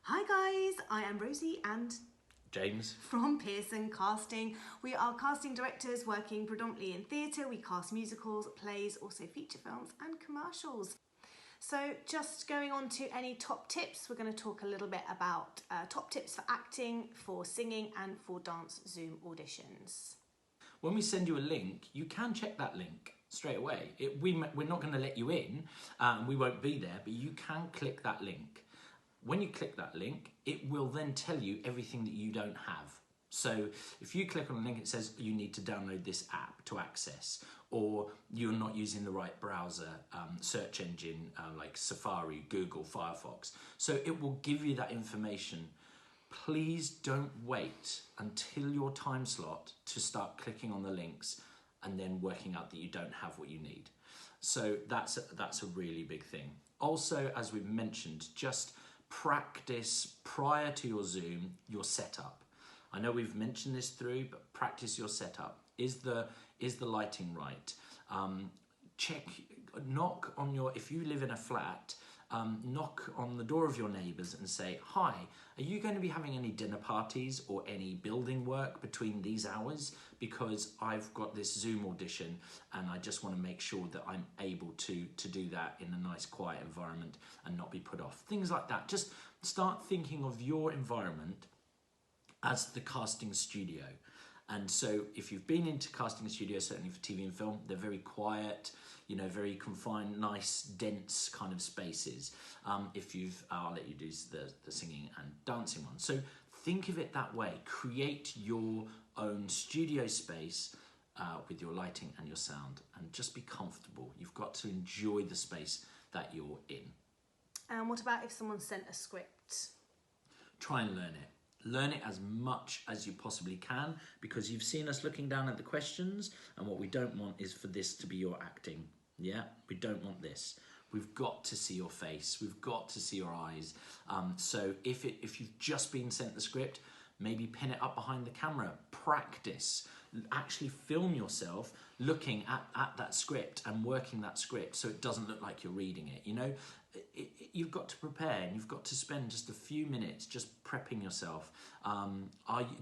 Hi guys, I am Rosie and James. from Pearson Casting. We are casting directors working predominantly in theatre. We cast musicals, plays, also feature films and commercials. So just going on to any top tips, we're going to talk a little bit about top tips for acting, for singing and for dance Zoom auditions. When we send you a link, you can check that link straight away. We're not going to let you in, we won't be there, but you can click that link. When you click that link, it will then tell you everything that you don't have. So if you click on a link, it says you need to download this app to access, or you're not using the right browser search engine like Safari, Google, Firefox. So it will give you that information. Please don't wait until your time slot to start clicking on the links and then working out that you don't have what you need. So that's a really big thing. Also, as we've mentioned, just practice prior to your Zoom, your setup. I know we've mentioned this through, but practice your setup. Is the lighting right? Knock on if you live in a flat, knock on the door of your neighbours and say, hi, are you going to be having any dinner parties or any building work between these hours? Because I've got this Zoom audition and I just want to make sure that I'm able to do that in a nice quiet environment and not be put off. Things like that. Just start thinking of your environment as the casting studio. And so if you've been into casting studios, certainly for TV and film, they're very quiet, you know, very confined, nice, dense kind of spaces. I'll let you do the singing and dancing one. So think of it that way. Create your own studio space with your lighting and your sound, and just be comfortable. You've got to enjoy the space that you're in. And what about if someone sent a script? Try and learn it. Learn it as much as you possibly can, because you've seen us looking down at the questions, and what we don't want is for this to be your acting. Yeah, we don't want this. We've got to see your face. We've got to see your eyes. So if you've just been sent the script, maybe pin it up behind the camera. Practice. Actually film yourself looking at that script and working that script so it doesn't look like you're reading it. You know, you've got to prepare, and you've got to spend just a few minutes just prepping yourself.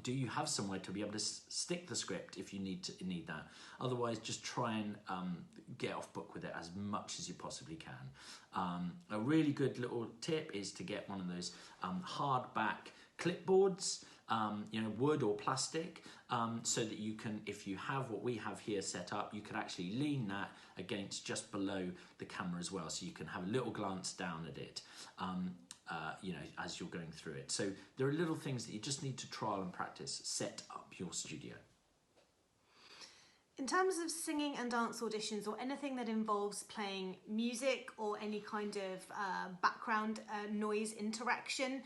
Do you have somewhere to be able to stick the script if you need that? Otherwise, just try and get off book with it as much as you possibly can. A really good little tip is to get one of those hardback clipboards, wood or plastic, so that you can, if you have what we have here set up, you can actually lean that against just below the camera as well, so you can have a little glance down at it, as you're going through it. So there are little things that you just need to trial and practice. Set up your studio. In terms of singing and dance auditions, or anything that involves playing music or any kind of background noise interaction,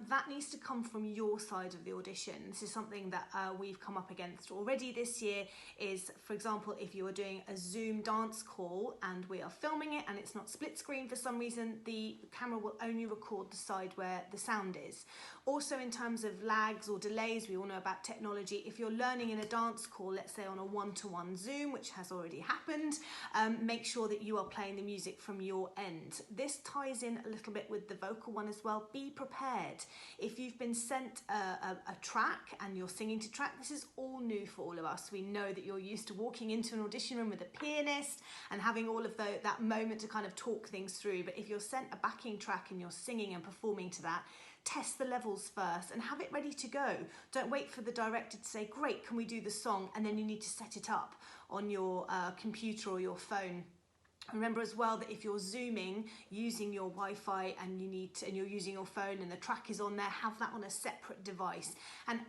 that needs to come from your side of the audition. This is something that we've come up against already this year, is, for example, if you are doing a Zoom dance call and we are filming it and it's not split screen for some reason, the camera will only record the side where the sound is. Also, in terms of lags or delays, we all know about technology. If you're learning in a dance call, let's say on a one-to-one Zoom, which has already happened, make sure that you are playing the music from your end. This ties in a little bit with the vocal one as well. Be prepared. If you've been sent a track and you're singing to track, this is all new for all of us. We know that you're used to walking into an audition room with a pianist and having all of that moment to kind of talk things through. But if you're sent a backing track and you're singing and performing to that, test the levels first and have it ready to go. Don't wait for the director to say, great, can we do the song? And then you need to set it up on your computer or your phone. Remember as well that if you're Zooming using your Wi-Fi and you're using your phone and the track is on there, have that on a separate device. And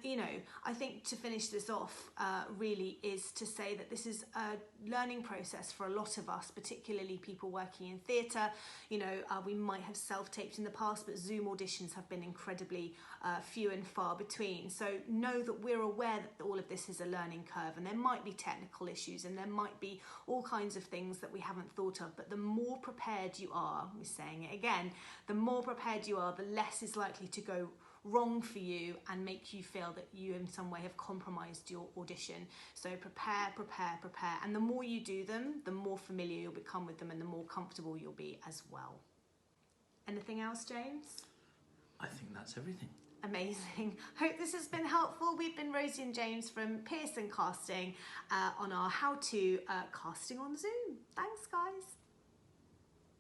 I think to finish this off really is to say that this is a learning process for a lot of us, particularly people working in theatre. We might have self-taped in the past, but Zoom auditions have been incredibly few and far between. So know that we're aware that all of this is a learning curve, and there might be technical issues and there might be all kinds of things that we haven't thought of, but the more prepared you are, we're saying it again, the more prepared you are, the less is likely to go wrong for you and make you feel that you in some way have compromised your audition. So prepare, and the more you do them, the more familiar you'll become with them and the more comfortable you'll be as well. Anything else, James? I think that's everything. Amazing. Hope this has been helpful. We've been Rosie and James from Pearson Casting on our how to casting on Zoom. Thanks, guys.